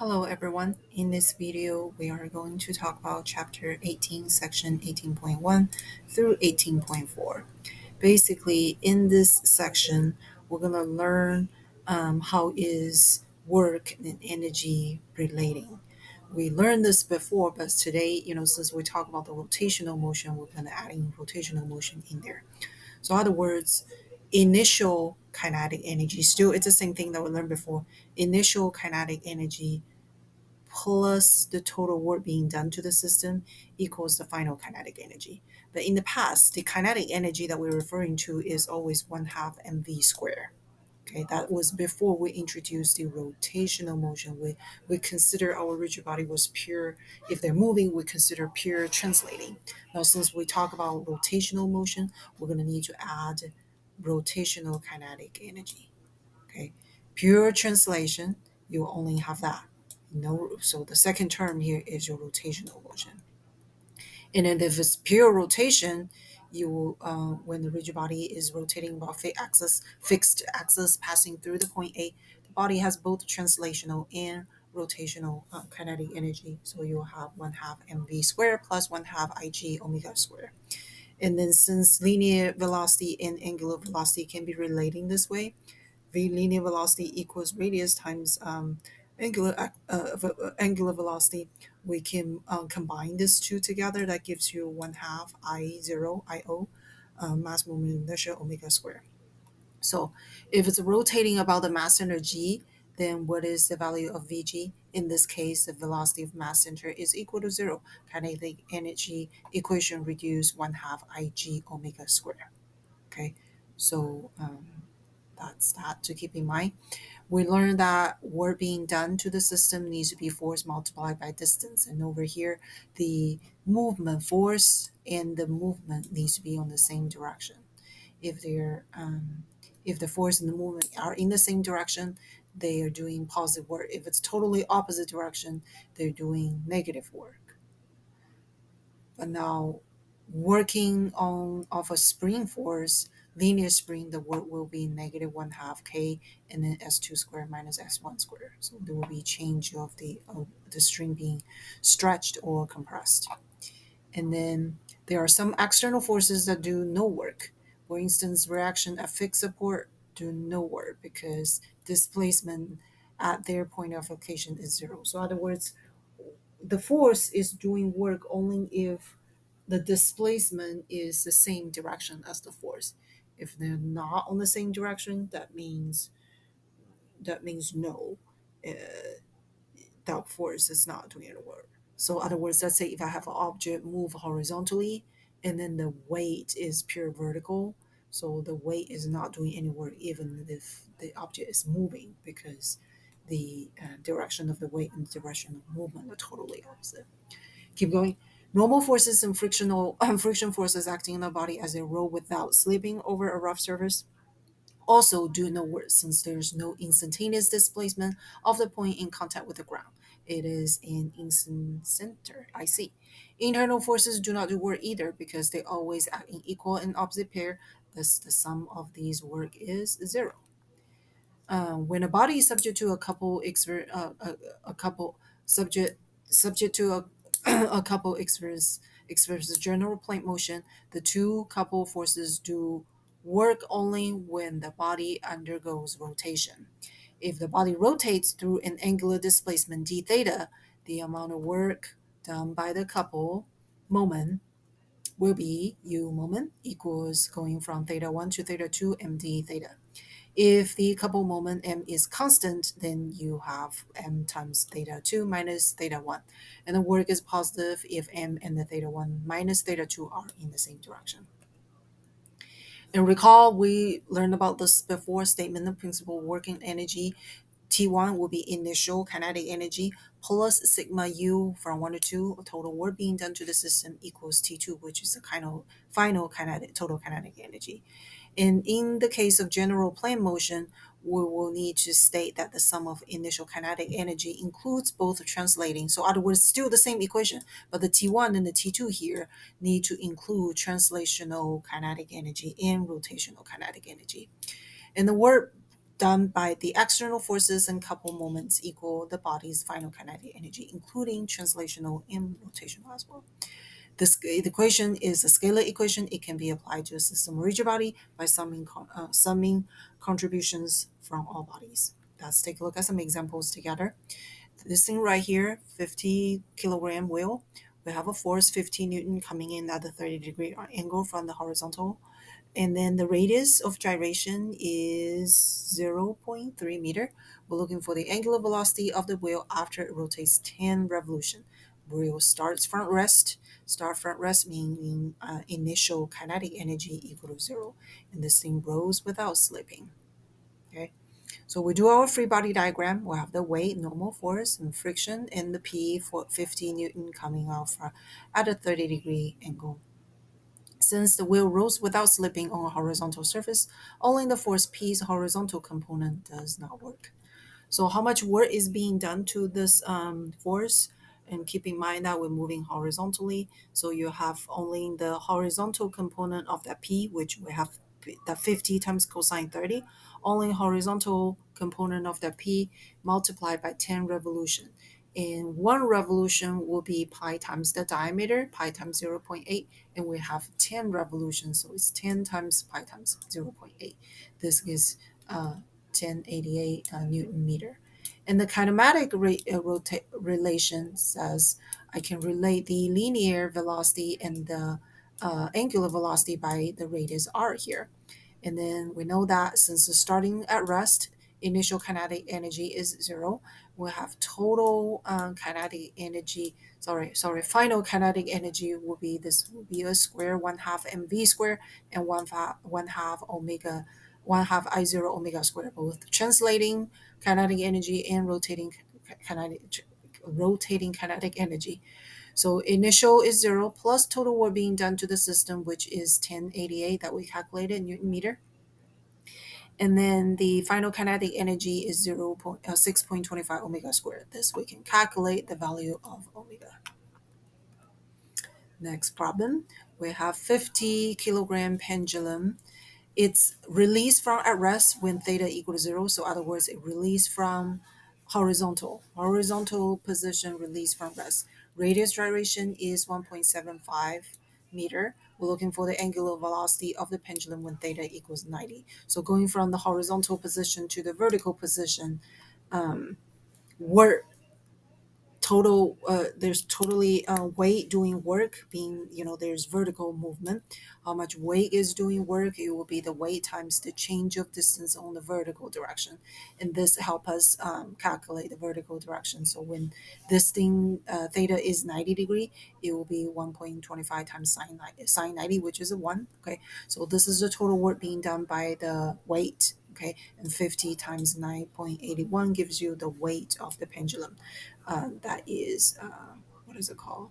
Hello everyone. In this video, we are going to talk about chapter 18, section 18.1 through 18.4. Basically, in this section, we're going to learn how is work and energy relating. We learned this before, but today, since we talk about the rotational motion, we're going to add in rotational motion in there. So, in other words, initial kinetic energy, still it's the same thing that we learned before. Initial kinetic energy plus the total work being done to the system equals the final kinetic energy. But in the past, the kinetic energy that we're referring to is always 1/2 mv squared. Okay, that was before we introduced the rotational motion. We consider our rigid body was pure. If they're moving, we consider pure translating. Now, since we talk about rotational motion, we're going to need to add rotational kinetic energy. Okay, pure translation, you only have that. No, so the second term here is your rotational motion. And then if it's pure rotation, you when the rigid body is rotating about fixed axis passing through the point A, the body has both translational and rotational kinetic energy. So you'll have 1/2 mv squared plus 1/2 ig omega squared. And then since linear velocity and angular velocity can be relating this way, v linear velocity equals radius times angular velocity. We can combine these two together. That gives you 1/2 I0 IO mass moment inertia omega squared. So if it's rotating about the mass center g, then what is the value of Vg? In this case, the velocity of mass center is equal to 0. Kinetic energy equation reduce 1/2 Ig omega squared. Okay, so that's that to keep in mind. We learned that work being done to the system needs to be force multiplied by distance. And over here, the movement force and the movement needs to be on the same direction. If they're if the force and the movement are in the same direction, they are doing positive work. If it's totally opposite direction, they're doing negative work. But now, working on of a spring force, linear spring, the work will be negative 1/2 k, and then s2 squared minus s1 squared. So there will be change of the string being stretched or compressed. And then there are some external forces that do no work. For instance, reaction at fixed support do no work because displacement at their point of location is 0. So in other words, the force is doing work only if the displacement is the same direction as the force. If they're not on the same direction, that means no, uh, that force is not doing any work. So, in other words, let's say if I have an object move horizontally, and then the weight is pure vertical, so the weight is not doing any work even if the object is moving because the direction of the weight and the direction of movement are totally opposite. Keep going. Normal forces and frictional friction forces acting in the body as they roll without slipping over a rough surface also do no work since there's no instantaneous displacement of the point in contact with the ground. It is an instant center. I see. Internal forces do not do work either because they always act in equal and opposite pair. Thus, the sum of these work is 0. When a body is subject to a couple a couple subject to a couple experiences general plane motion, the two couple forces do work only when the body undergoes rotation. If the body rotates through an angular displacement d theta, the amount of work done by the couple moment will be u moment equals going from theta 1 to theta 2 md theta. If the couple moment m is constant, then you have m times theta 2 minus theta 1. And the work is positive if m and the theta 1 minus theta 2 are in the same direction. And recall we learned about this before, statement of principle working energy T1 will be initial kinetic energy plus sigma U from 1 to 2, total work being done to the system equals T2, which is the final kinetic total kinetic energy. And in the case of general plane motion, we will need to state that the sum of initial kinetic energy includes both translating. So, in other words, still the same equation, but the T1 and the T2 here need to include translational kinetic energy and rotational kinetic energy. And the work done by the external forces and couple moments equal the body's final kinetic energy, including translational and rotational as well. This equation is a scalar equation. It can be applied to a system or rigid body by summing contributions from all bodies. Let's take a look at some examples together. This thing right here, 50 kilogram wheel, we have a force 50 Newton coming in at the 30-degree angle from the horizontal, and then the radius of gyration is 0.3 meter. We're looking for the angular velocity of the wheel after it rotates 10 revolution. Wheel starts front rest. Start front rest meaning initial kinetic energy equal to 0. And this thing rolls without slipping. Okay. So we do our free body diagram. We'll have the weight, normal force, and friction, and the P for 50 Newton coming out from at a 30-degree angle. Since the wheel rolls without slipping on a horizontal surface, only the force P's horizontal component does not work. So how much work is being done to this force? And keep in mind that we're moving horizontally. So you have only the horizontal component of that P, which we have that 50 times cosine 30. Only horizontal component of that P multiplied by 10 revolution. And one revolution will be pi times the diameter, pi times 0.8, and we have 10 revolutions, so it's 10 times pi times 0.8. This is 1088 Newton meter. And the kinematic relation says I can relate the linear velocity and the angular velocity by the radius r here. And then we know that since the starting at rest, initial kinetic energy is 0. We'll have total kinetic energy, final kinetic energy will be, this will be a square 1/2 mv square and 1/2 omega, 1/2 I0 omega square, both translating kinetic energy and rotating kinetic energy. So initial is 0 plus total work being done to the system, which is 1088 that we calculated in Newton meter. And then the final kinetic energy is 6.25 omega squared. This we can calculate the value of omega. Next problem, we have 50 kilogram pendulum. It's released from at rest when theta equals 0. So other words, it released from horizontal position, released from rest. Radius gyration is 1.75 meter. We're looking for the angular velocity of the pendulum when theta equals 90. So going from the horizontal position to the vertical position, work total there's totally weight doing work being, there's vertical movement. How much weight is doing work? It will be the weight times the change of distance on the vertical direction, and this help us calculate the vertical direction. So when this thing theta is 90-degree, it will be 1.25 times sine 90, which is a 1. Okay, so this is the total work being done by the weight. Okay, and 50 times 9.81 gives you the weight of the pendulum. That is, what is it called?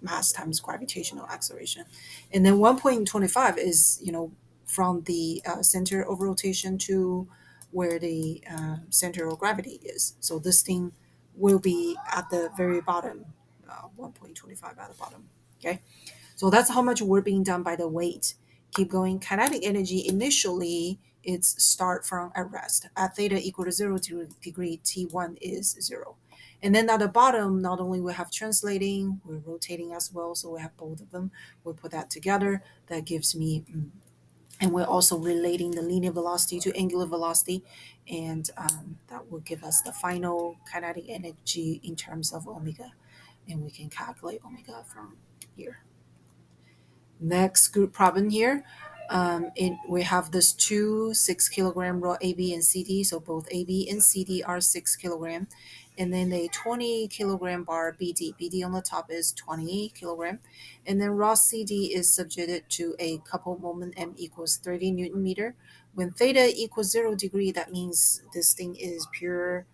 Mass times gravitational acceleration. And then 1.25 is, from the center of rotation to where the center of gravity is. So this thing will be at the very bottom, 1.25 at the bottom. Okay. So that's how much work being done by the weight. Keep going. Kinetic energy initially it's start from at rest. At theta equal to 0 degree, T1 is 0. And then at the bottom, not only we have translating, we're rotating as well. So we have both of them. We'll put that together. That gives me, and we're also relating the linear velocity to angular velocity. And that will give us the final kinetic energy in terms of omega. And we can calculate omega from here. Next group problem here. We have this two 6 kilogram raw AB and CD. So both AB and CD are 6 kilogram. And then a 20 kilogram bar BD. BD on the top is 20 kilogram. And then raw CD is subjected to a couple moment M equals 30 Newton meter. When theta equals 0 degree, that means this thing is pure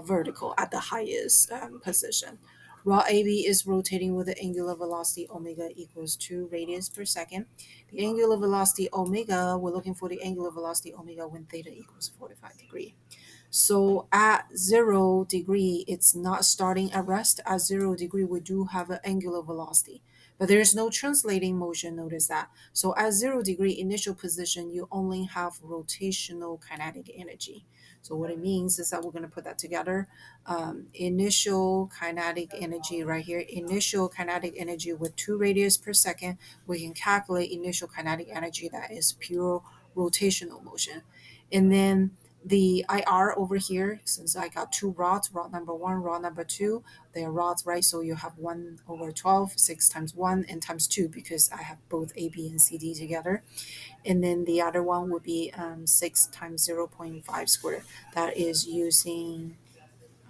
vertical at the highest position. Raw AB is rotating with the angular velocity omega equals 2 radians per second. The angular velocity omega, we're looking for the angular velocity omega when theta equals 45 degree. So at 0 degree, it's not starting at rest. At 0 degree, we do have an angular velocity. but there is no translating motion. Notice that. So at 0 degree initial position, you only have rotational kinetic energy. So what it means is that we're going to put that together. Initial kinetic energy right here, initial kinetic energy with 2 radius per second. We can calculate initial kinetic energy, that is pure rotational motion. And then the IR over here, since I got two rods, rod number one, rod number two, they are rods, right? So you have 1 over 12, 6 times 1 and times 2, because I have both AB and CD together. And then the other one would be 6 times 0.5 squared. That is using,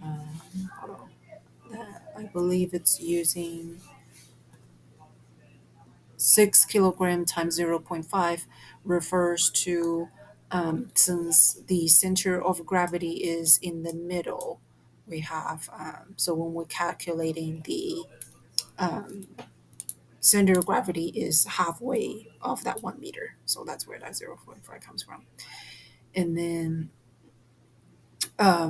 hold on, I believe it's using 6 kilogram times 0.5 refers to, since the center of gravity is in the middle, we have, so when we're calculating the um, center of gravity is halfway of that 1 meter. So that's where that 0.5 comes from. And then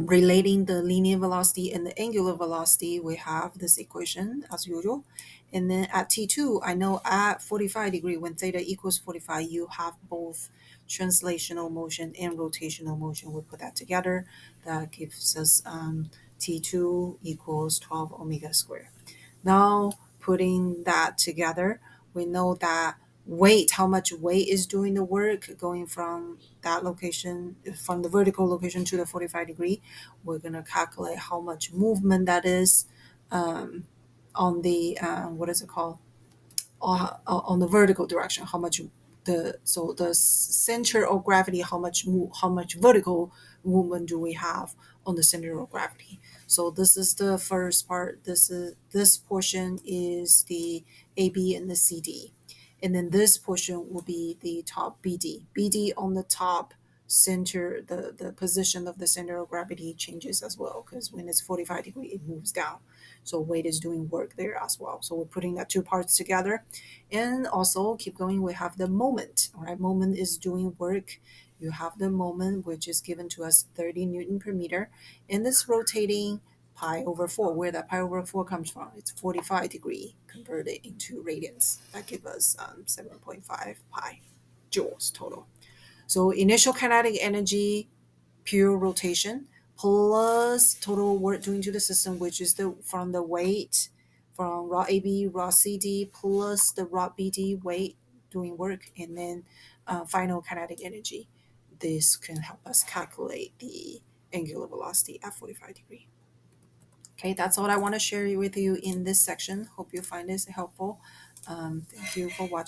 relating the linear velocity and the angular velocity, we have this equation as usual. And then at T2, I know at 45 degree, when theta equals 45, you have both translational motion and rotational motion. We put that together. That gives us T2 equals 12 omega squared. Now, putting that together, we know that weight, how much weight is doing the work going from that location, from the vertical location to the 45 degree. We're going to calculate how much movement that is on the, what is it called? On the vertical direction, how much the center of gravity, how much vertical movement do we have on the center of gravity. So this is the first part. This portion is the AB and the CD, and then this portion will be the top BD on the top center. The position of the center of gravity changes as well, because when it's 45 degree it moves down, so weight is doing work there as well. So we're putting that two parts together. And also keep going, we have the moment. All right, moment is doing work. You have the moment, which is given to us 30 Newton per meter, and this rotating pi over 4. Where that pi over 4 comes from, it's 45 degree converted into radians. That gives us 7.5 pi joules total. So initial kinetic energy, pure rotation, plus total work doing to the system, which is the from the weight from raw AB, raw CD, plus the raw BD weight doing work, and then final kinetic energy. This can help us calculate the angular velocity at 45 degree. Okay, that's all I want to share with you in this section. Hope you find this helpful. Thank you for watching.